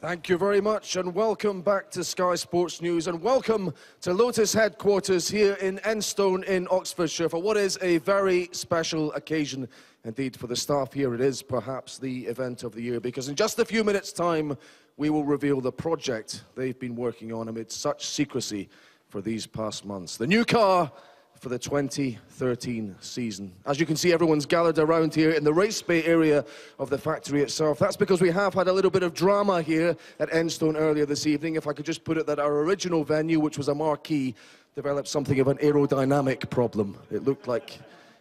Thank you very much, and welcome back to Sky Sports News, and welcome to Lotus headquarters here in Enstone in Oxfordshire for what is a very special occasion. Indeed, for the staff here, it is perhaps the event of the year, because in just a few minutes' time, we will reveal the project they've been working on amid such secrecy for these past months. The new car for the 2013 season. As you can see, everyone's gathered around here in the race bay area of the factory itself. That's because we have had a little bit of drama here at Enstone earlier this evening. If I could just put it that our original venue, which was a marquee, developed something of an aerodynamic problem. It looked like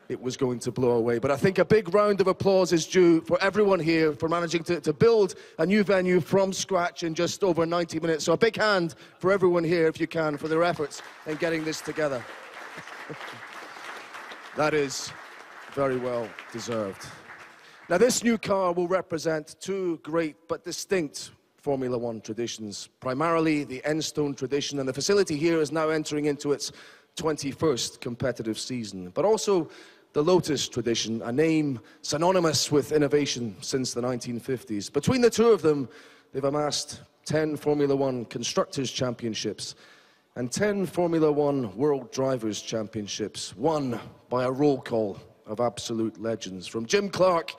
it was going to blow away. But I think a big round of applause is due for everyone here for managing to build a new venue from scratch in just over 90 minutes. So a big hand for everyone here, if you can, for their efforts in getting this together. That is very well deserved. Now, this new car will represent two great but distinct Formula One traditions. Primarily the Enstone tradition, and the facility here is now entering into its 21st competitive season. But also the Lotus tradition, a name synonymous with innovation since the 1950s. Between the two of them, they've amassed 10 Formula One Constructors' Championships and 10 Formula One World Drivers' Championships, won by a roll call of absolute legends, from Jim Clark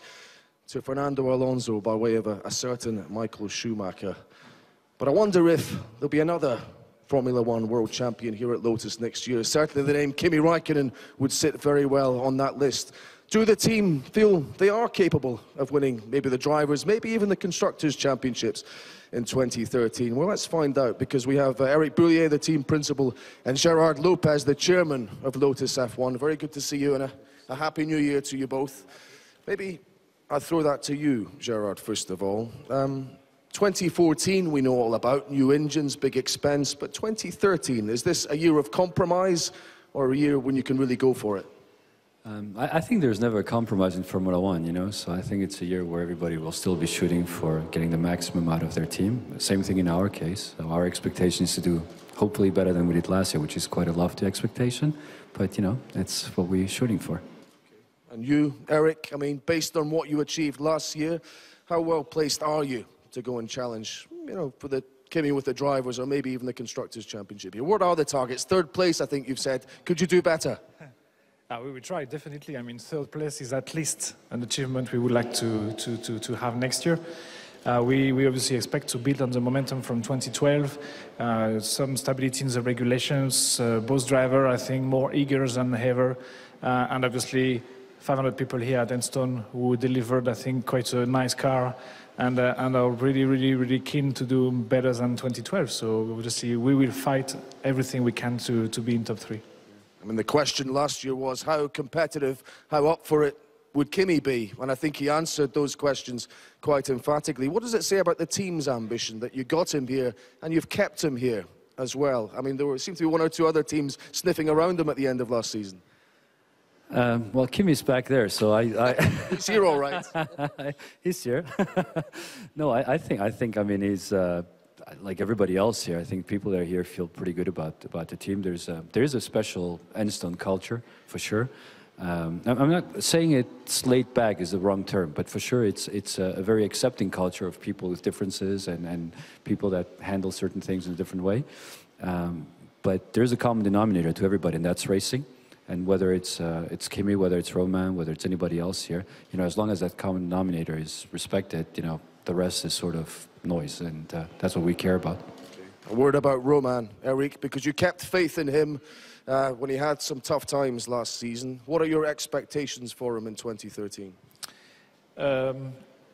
to Fernando Alonso by way of a certain Michael Schumacher. But I wonder if there'll be another Formula One World Champion here at Lotus next year. Certainly the name Kimi Raikkonen would sit very well on that list. Do the team feel they are capable of winning maybe the Drivers', maybe even the Constructors' Championships in 2013? Well, let's find out, because we have Eric Boullier, the team principal, and Gerard Lopez, the chairman of Lotus F1. Very good to see you, and a happy new year to you both. Maybe I'll throw that to you, Gerard, first of all. 2014 we know all about, new engines, big expense, but 2013, is this a year of compromise or a year when you can really go for it? I think there's never a compromise in Formula One, you know, so I think it's a year where everybody will still be shooting for getting the maximum out of their team. Same thing in our case. So our expectation is to do hopefully better than we did last year, which is quite a lofty expectation, but, you know, that's what we're shooting for. And you, Eric, I mean, based on what you achieved last year, how well placed are you to go and challenge, you know, for the Kimi with the Drivers, or maybe even the Constructors' Championship here? What are the targets? Third place, I think you've said. Could you do better? We will try, definitely. I mean, third place is at least an achievement we would like to have next year. We obviously expect to build on the momentum from 2012, some stability in the regulations, both drivers, I think, more eager than ever, and obviously 500 people here at Enstone who delivered, I think, quite a nice car, and are really keen to do better than 2012. So obviously we will fight everything we can to be in top 3. I mean, the question last year was how competitive, how up for it would Kimi be? And I think he answered those questions quite emphatically. What does it say about the team's ambition that you got him here and you've kept him here as well? I mean, there seemed to be one or two other teams sniffing around him at the end of last season. Well, Kimi's back there, so He's here, all right. He's here. No, I think, I mean, he's... like everybody else here, I think people that are here feel pretty good about the team. There is a special Enstone culture, for sure. I'm not saying it's laid back is the wrong term, but for sure it's a very accepting culture of people with differences and people that handle certain things in a different way. But there's a common denominator to everybody, and that's racing. And whether it's Kimi, whether it's Romain, whether it's anybody else here, you know, as long as that common denominator is respected, you know, the rest is sort of noise, and that's what we care about. A word about Romain, Eric, because you kept faith in him when he had some tough times last season. What are your expectations for him in 2013?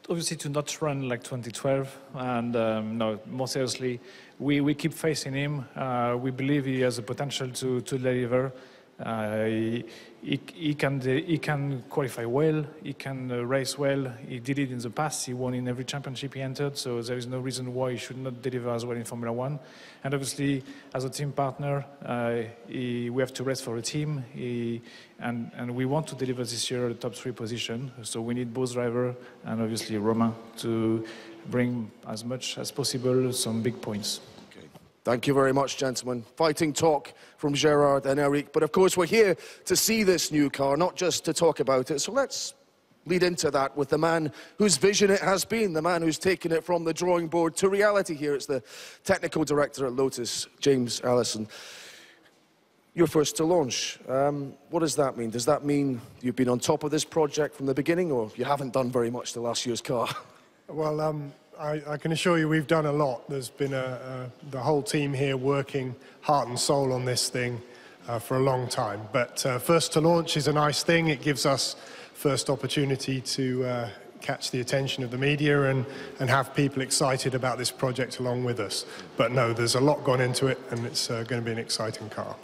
Obviously to not run like 2012, and no, more seriously, we keep faith in him. We believe he has the potential to deliver. He can qualify well, he can race well. He did it in the past, he won in every championship he entered, so there is no reason why he should not deliver as well in Formula One. And obviously, as a team partner, we have to race for a team, and we want to deliver this year a top 3 position, so we need both drivers and obviously Romain to bring as much as possible some big points. Thank you very much, gentlemen. Fighting talk from Gerard and Eric. But of course, we're here to see this new car, not just to talk about it. So let's lead into that with the man whose vision it has been, the man who's taken it from the drawing board to reality here. It's the technical director at Lotus, James Allison. You're first to launch. What does that mean? Does that mean you've been on top of this project from the beginning, or you haven't done very much to last year's car? Well, I can assure you we've done a lot. There's been the whole team here working heart and soul on this thing for a long time. But first to launch is a nice thing. It gives us first opportunity to catch the attention of the media and have people excited about this project along with us. But no, there's a lot gone into it, and it's going to be an exciting car.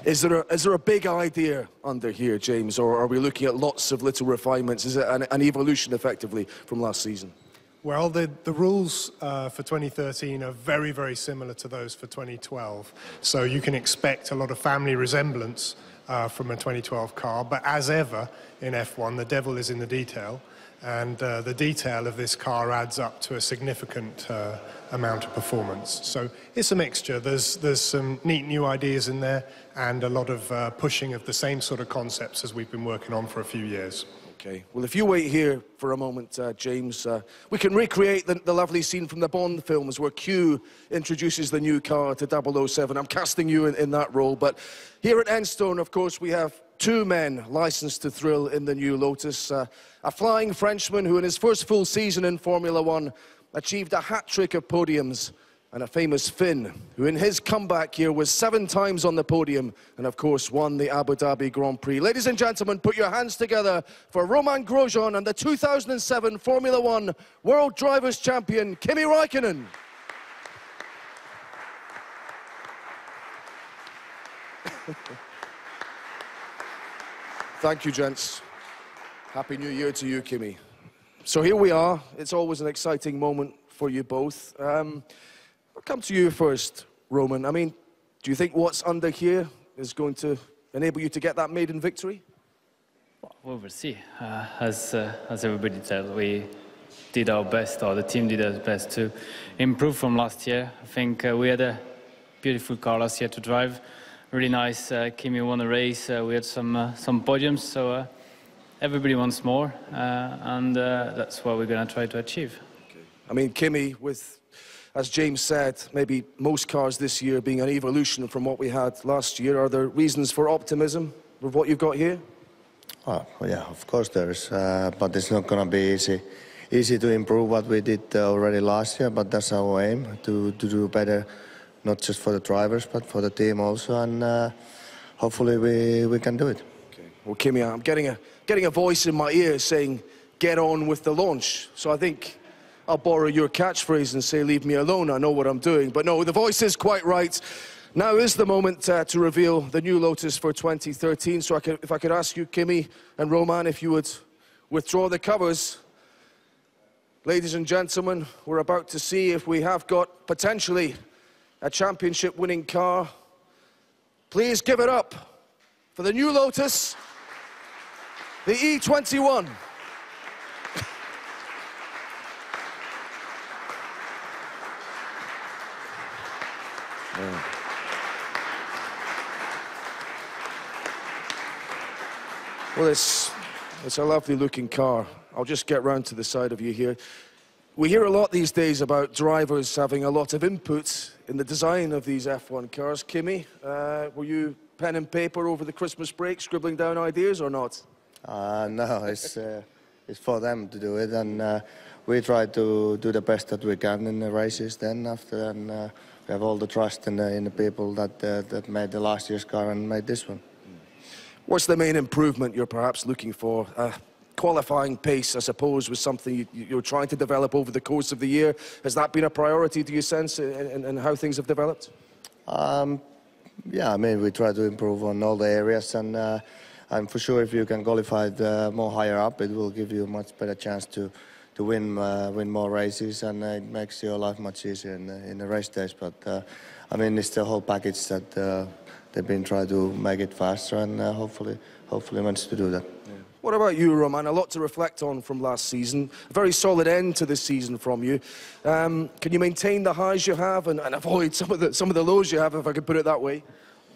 Is there a big idea under here, James, or are we looking at lots of little refinements? Is it an evolution, effectively, from last season? Well, the rules for 2013 are very, very similar to those for 2012. So you can expect a lot of family resemblance from a 2012 car. But as ever in F1, the devil is in the detail. And the detail of this car adds up to a significant amount of performance. So it's a mixture. There's some neat new ideas in there and a lot of pushing of the same sort of concepts as we've been working on for a few years. Okay, well, if you wait here for a moment, James, we can recreate the lovely scene from the Bond films where Q introduces the new car to 007. I'm casting you in that role, but here at Enstone, of course, we have two men licensed to thrill in the new Lotus. A flying Frenchman who in his first full season in Formula One achieved a hat-trick of podiums, and a famous Finn who in his comeback year was 7 times on the podium and of course won the Abu Dhabi Grand Prix. Ladies and gentlemen, put your hands together for Romain Grosjean and the 2007 Formula One World Drivers' Champion, Kimi Raikkonen. Thank you, gents. Happy New Year to you, Kimi. So here we are. It's always an exciting moment for you both. I'll come to you first, Roman. I mean, do you think what's under here is going to enable you to get that maiden victory? Well, we'll see. As everybody said, we did our best, or the team did its best to improve from last year. I think we had a beautiful car last year to drive. Really nice. Kimi won the race. We had some podiums, so everybody wants more, and that's what we're going to try to achieve. Okay. I mean, Kimi, with, as James said, maybe most cars this year being an evolution from what we had last year, are there reasons for optimism with what you've got here? Oh, yeah, of course there is, but it's not going to be easy to improve what we did already last year, but that's our aim, to do better, not just for the drivers, but for the team also, and hopefully we can do it. Okay. Well, Kimi, I'm getting a voice in my ear saying, get on with the launch. So I think I'll borrow your catchphrase and say, leave me alone, I know what I'm doing. But no, the voice is quite right. Now is the moment to reveal the new Lotus for 2013. So if I could ask you, Kimi and Roman, if you would withdraw the covers. Ladies and gentlemen, we're about to see if we have got potentially a championship-winning car. Please give it up for the new Lotus, the E21. Well, it's a lovely looking car. I'll just get round to the side of you here. We hear a lot these days about drivers having a lot of input in the design of these F1 cars. Kimi, were you pen and paper over the Christmas break, scribbling down ideas or not? No, it's for them to do it, and we try to do the best that we can in the races then after, and we have all the trust in the people that made the last year's car and made this one. What's the main improvement you're perhaps looking for? Qualifying pace, I suppose, was something you're trying to develop over the course of the year. Has that been a priority, do you sense, in how things have developed? Yeah, I mean, we try to improve on all the areas, and for sure if you can qualify more higher up, it will give you a much better chance to win more races, and it makes your life much easier in the race days. But I mean, it's the whole package that they've been trying to make it faster, and hopefully manage to do that. Yeah. What about you, Roman? A lot to reflect on from last season. A very solid end to this season from you. Can you maintain the highs you have and avoid some of the lows you have, if I could put it that way?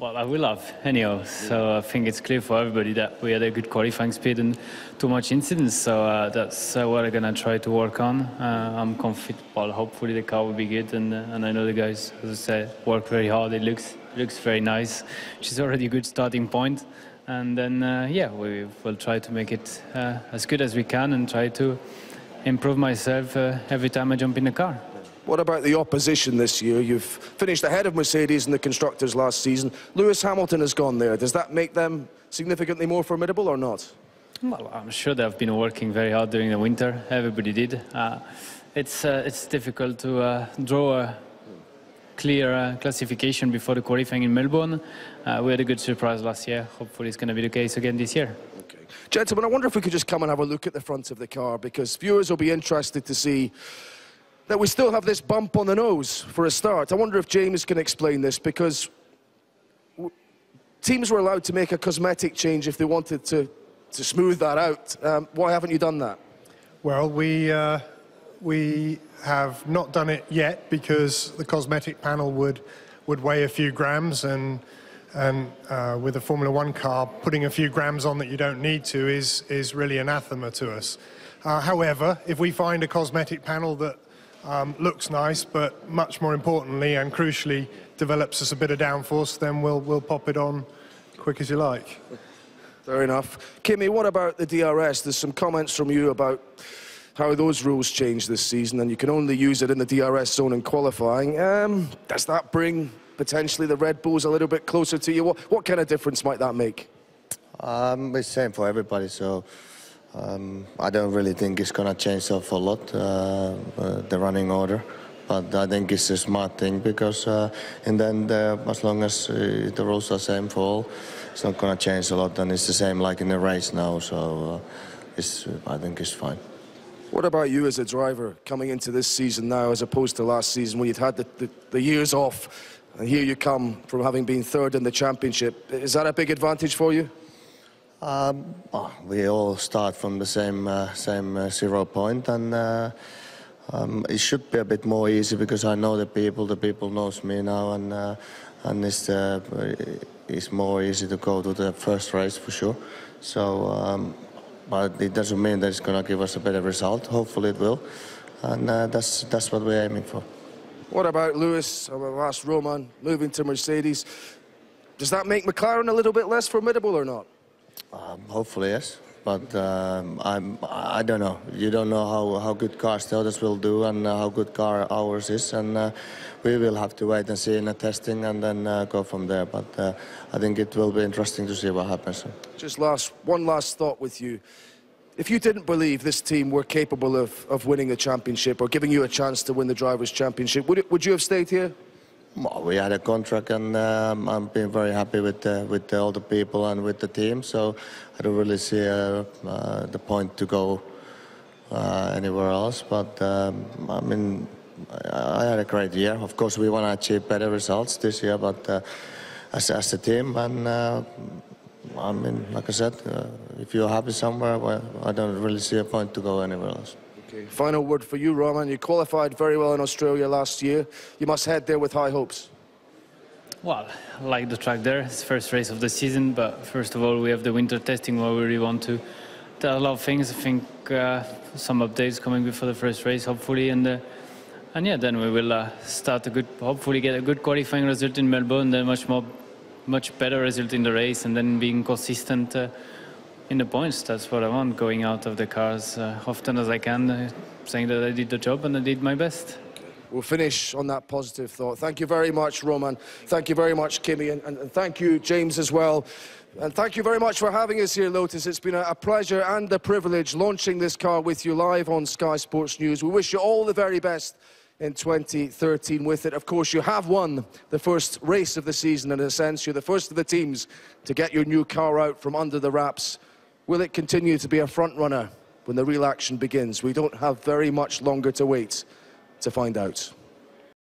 Well, I will have anyhow. So I think it's clear for everybody that we had a good qualifying speed and too much incidents. So that's what I'm gonna try to work on. I'm confident. Well, hopefully the car will be good, and I know the guys, as I said, work very hard. It looks very nice, which is already a good starting point. And then yeah, we will try to make it as good as we can and try to improve myself every time I jump in the car. What about the opposition this year? You've finished ahead of Mercedes in the Constructors last season. Lewis Hamilton has gone there. Does that make them significantly more formidable or not? Well, I'm sure they've been working very hard during the winter. Everybody did. It's difficult to draw a clear classification before the qualifying in Melbourne. We had a good surprise last year. Hopefully it's going to be the case again this year. Okay. Gentlemen, I wonder if we could just come and have a look at the front of the car, because viewers will be interested to see that we still have this bump on the nose for a start. I wonder if James can explain this, because teams were allowed to make a cosmetic change if they wanted to smooth that out. Why haven't you done that? Well, we have not done it yet because the cosmetic panel would weigh a few grams, and with a Formula One car, putting a few grams on that you don't need to is really anathema to us. However, if we find a cosmetic panel that looks nice, but much more importantly and crucially develops us a bit of downforce, then we'll pop it on quick as you like. Fair enough. Kimi, what about the DRS? There's some comments from you about how those rules changed this season, and you can only use it in the DRS zone in qualifying. Does that bring potentially the Red Bulls a little bit closer to you? What kind of difference might that make? It's the same for everybody, so I don't really think it's going to change a lot, the running order. But I think it's a smart thing, because in the end, as long as the rules are the same for all, it's not going to change a lot, and it's the same like in the race now, so I think it's fine. What about you as a driver coming into this season now as opposed to last season when you'd had the years off, and here you come from having been third in the championship? Is that a big advantage for you? We all start from the same 0 point, and it should be a bit more easy because I know the people knows me now, and it's more easy to go to the first race for sure. So, but it doesn't mean that it's going to give us a better result. Hopefully it will, and that's what we're aiming for. What about Lewis? I've asked Romain, moving to Mercedes. Does that make McLaren a little bit less formidable or not? Hopefully yes, but I don't know. You don't know how good cars the others will do and how good car ours is, and we will have to wait and see in the testing and then go from there. But I think it will be interesting to see what happens. Just one last thought with you. If you didn't believe this team were capable of winning the championship or giving you a chance to win the Drivers' Championship, would you have stayed here? Well, we had a contract, and I'm being very happy with all the people and with the team. So I don't really see the point to go anywhere else. But I mean, I had a great year. Of course, we want to achieve better results this year, but as a team, and I mean, like I said, if you're happy somewhere, well, I don't really see a point to go anywhere else. Okay. Final word for you, Romain. You qualified very well in Australia last year. You must head there with high hopes. Well, I like the track there. It's the first race of the season, but first of all, we have the winter testing where we really want to tell a lot of things. I think some updates coming before the first race, hopefully, and yeah, then we will hopefully get a good qualifying result in Melbourne, then much better result in the race, and then being consistent in the points. That's what I want, going out of the cars often as I can, saying that I did the job and I did my best. We'll finish on that positive thought. Thank you very much, Romain. Thank you very much, Kimi, and thank you, James, as well. And thank you very much for having us here, Lotus. It's been a pleasure and a privilege launching this car with you live on Sky Sports News. We wish you all the very best in 2013 with it. Of course, you have won the first race of the season in a sense. You're the first of the teams to get your new car out from under the wraps. Will it continue to be a front runner when the real action begins? We don't have very much longer to wait to find out.